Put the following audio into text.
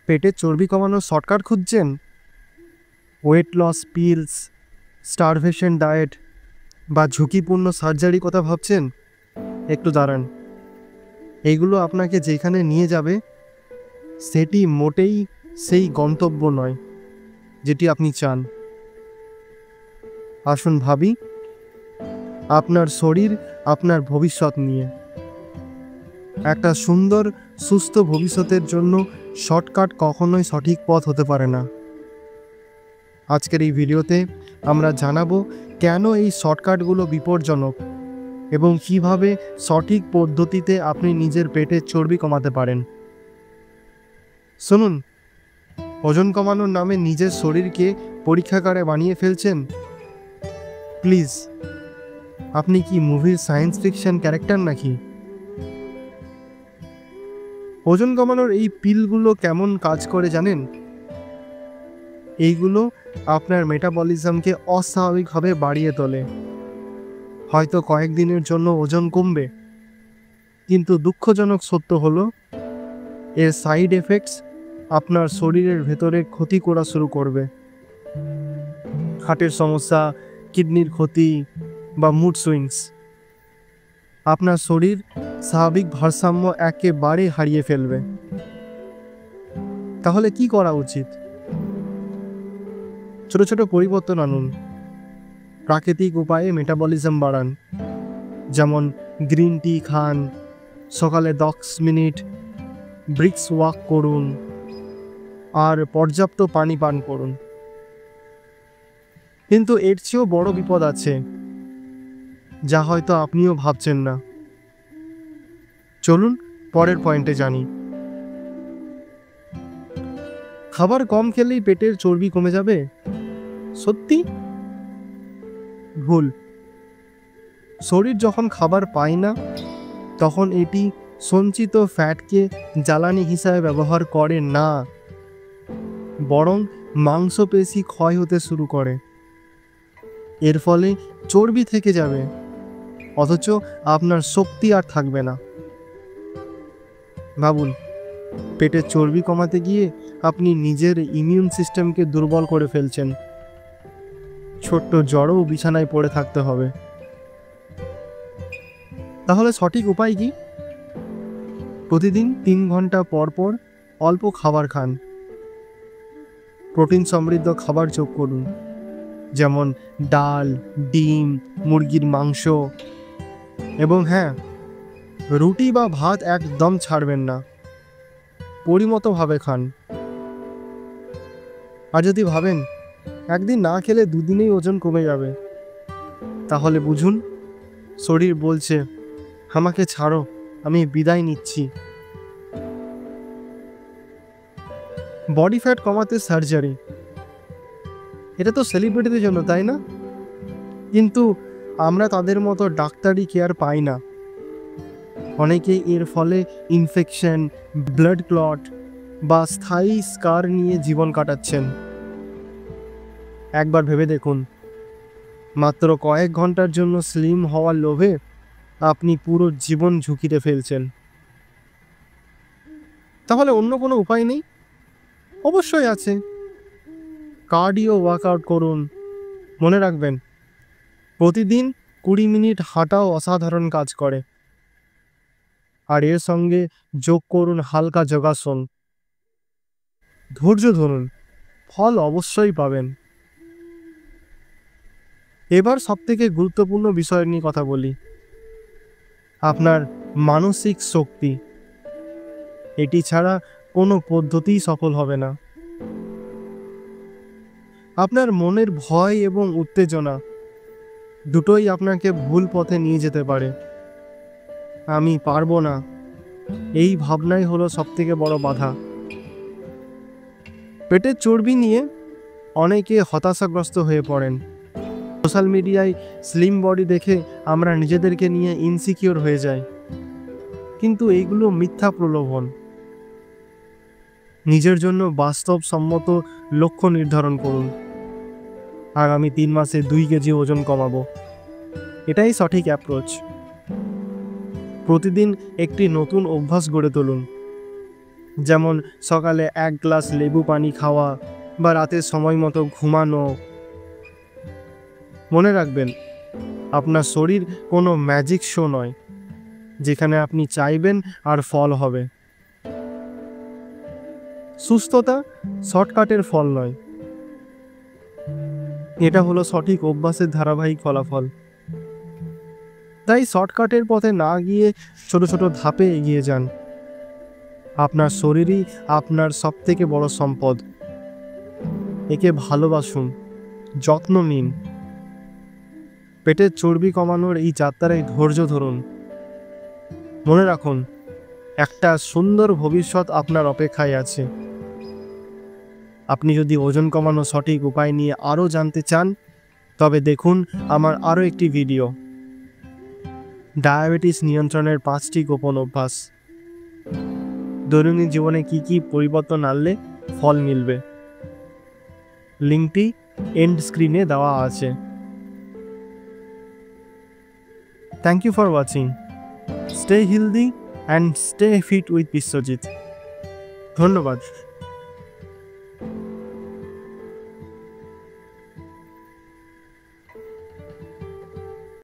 পেটের চর্বি কমানোর শর্টকাট খুঁজছেন? Weight loss pills, starvation diet বা ঝুঁকিপূর্ণ সার্জারি কথা ভাবছেন? একটু দাঁড়ান, এইগুলো আপনাকে যেখানে নিয়ে যাবে সেটি মোটেই সেই গন্তব্য নয় যেটি আপনি চান। আসুন ভাবি আপনার শরীর, আপনার ভবিষ্যৎ নিয়ে। একটা সুন্দর সুস্থ ভবিষ্যতের জন্য শর্টকাট কখনোই সঠিক পথ হতে পারে না। আজকের এই ভিডিওতে আমরা জানাবো কেন এই শর্টকাটগুলো বিপজ্জনক এবং কিভাবে সঠিক পদ্ধতিতে আপনি নিজের পেটের চর্বি কমাতে পারেন। শুনুন, ওজন কমানোর নামে নিজের শরীরকে পরীক্ষাগারে বানিয়ে ফেলছেন? প্লিজ, আপনি কি মুভির সায়েন্স ফিকশন ক্যারেক্টার নাকি? ওজন কমানোর এই পিলগুলো কেমন কাজ করে জানেন? এইগুলো আপনার মেটাবলিজমকে অস্বাভাবিকভাবে বাড়িয়ে তোলে। হয়তো কয়েকদিনের জন্য ওজন কমবে, কিন্তু দুঃখজনক সত্য হলো এর সাইড এফেক্টস আপনার শরীরের ভেতরে ক্ষতি করা শুরু করবে। হার্টের সমস্যা, কিডনির ক্ষতি বা মুড সুইংস। আপনার শরীর স্বাভাবিক ভারসাম্য একেবারে হারিয়ে ফেলবে। তাহলে কি করা উচিত? ছোট ছোট পরিবর্তন আনুন। প্রাকৃতিক উপায়ে মেটাবলিজম বাড়ান, যেমন গ্রিন টি খান, সকালে 10 মিনিট ব্রিক্স ওয়াক করুন, আর পর্যাপ্ত পানি পান করুন। কিন্তু এর চেয়েও বড় বিপদ আছে, যা হয়তো আপনিও ভাবছেন না। চলুন পরের পয়েন্টে জানি। খাবার কম খেলেই পেটের চর্বি কমে যাবে? সত্যি? ভুল। শরীর যখন খাবার পায় না, তখন এটি সঞ্চিত ফ্যাটকে জ্বালানি হিসাবে ব্যবহার করে না, বরং মাংসপেশি ক্ষয় হতে শুরু করে। এর ফলে চর্বি থেকে যাবে, অথচ আপনার শক্তি আর থাকবে না। ভাবুন, পেটের চর্বি কমাতে গিয়ে আপনি নিজের ইমিউন সিস্টেমকে দুর্বল করে ফেলছেন। ছোট্ট জ্বরেও বিছানায় পড়ে থাকতে হবে। তাহলে সঠিক উপায় কি? প্রতিদিন 3 ঘন্টা পর পর অল্প খাবার খান। প্রোটিন সমৃদ্ধ খাবার যোগ করুন, যেমন ডাল, ডিম, মুরগির মাংস, এবং হ্যাঁ, রুটি বা ভাত একদম ছাড়বেন না। পরিমতভাবে খান। আর যদি ভাবেন একদিন না খেলে দুদিনেই ওজন কমে যাবে, তাহলে বুঝুন শরীর বলছে আমাকে ছাড়ো, আমি বিদায় নিচ্ছি। বডি ফ্যাট কমাতে সার্জারি, এটা তো সেলিব্রিটিদের জন্য, তাই না? কিন্তু আমরা তাদের মতো ডাক্তারি কেয়ার পাই না। অনেকেই এর ফলে ইনফেকশন, ব্লাড ক্লট বা স্থায়ী স্কার নিয়ে জীবন কাটাচ্ছেন। একবার ভেবে দেখুন, মাত্র কয়েক ঘন্টার জন্য স্লিম হওয়ার লোভে আপনি পুরো জীবন ঝুঁকিতে ফেলছেন। তাহলে অন্য কোনো উপায় নেই? অবশ্যই আছে। কার্ডিও ওয়ার্কআউট করুন। মনে রাখবেন, প্রতিদিন 20 মিনিট হাঁটাও অসাধারণ কাজ করে। আর এর সঙ্গে যোগ করুন হালকা যোগাসন। ধৈর্য ধরুন, ফল অবশ্যই পাবেন। এবার সবথেকে গুরুত্বপূর্ণ বিষয় নিয়ে কথা বলি, আপনার মানসিক শক্তি। এটি ছাড়া কোনো পদ্ধতিই সফল হবে না। আপনার মনের ভয় এবং উত্তেজনা দুটোই আপনাকে ভুল পথে নিয়ে যেতে পারে। আমি পারবো না, এই ভাবনাই হলো সবথেকে বড় বাধা। পেটের চর্বি নিয়ে অনেকে হতাশাগ্রস্ত হয়ে পড়েন। সোশ্যাল মিডিয়ায় স্লিম বডি দেখে আমরা নিজেদেরকে নিয়ে ইনসিকিউর হয়ে যাই, কিন্তু এইগুলো মিথ্যা প্রলোভন। নিজের জন্য বাস্তবসম্মত লক্ষ্য নির্ধারণ করুন। আগামী 3 মাসে 2 কেজি ওজন কমাবো, এটাই সঠিক অ্যাপ্রোচ। প্রতিদিন একটি নতুন অভ্যাস গড়ে তুলুন। যেমন সকালে 1 গ্লাস লেবু পানি খাওয়া বা রাতে সময় মতো ঘুমানো। মনে রাখবেন, আপনার শরীর কোনো ম্যাজিক শো নয় যেখানে আপনি চাইবেন আর ফল হবে। সুস্থতা শর্টকাটের ফল নয়, এটা হলো সঠিক অভ্যাসের ধারাবাহিক ফলাফল। তাই শর্টকাটের পথে না গিয়ে ছোট ছোট ধাপে এগিয়ে যান। আপনার শরীরই আপনার সবথেকে বড় সম্পদ। একে ভালোবাসুন, যত্ন নিন। পেটের চর্বি কমানোর এই যাত্রায় ধৈর্য ধরুন। মনে রাখুন, একটা সুন্দর ভবিষ্যৎ আপনার অপেক্ষায় আছে। আপনি যদি ওজন কমানোর সঠিক উপায় নিয়ে আরও জানতে চান, তবে দেখুন আমার আরও একটি ভিডিও, ডায়াবেটিস নিয়ন্ত্রণের 5টি গোপন অভ্যাস। দৈনন্দিন জীবনে কি কি পরিবর্তন আনলে ফল মিলবে। লিঙ্কটি এন্ড স্ক্রিনে দেওয়া আছে। Thank you for watching. Stay healthy and stay fit with Biswajit. ধন্যবাদ।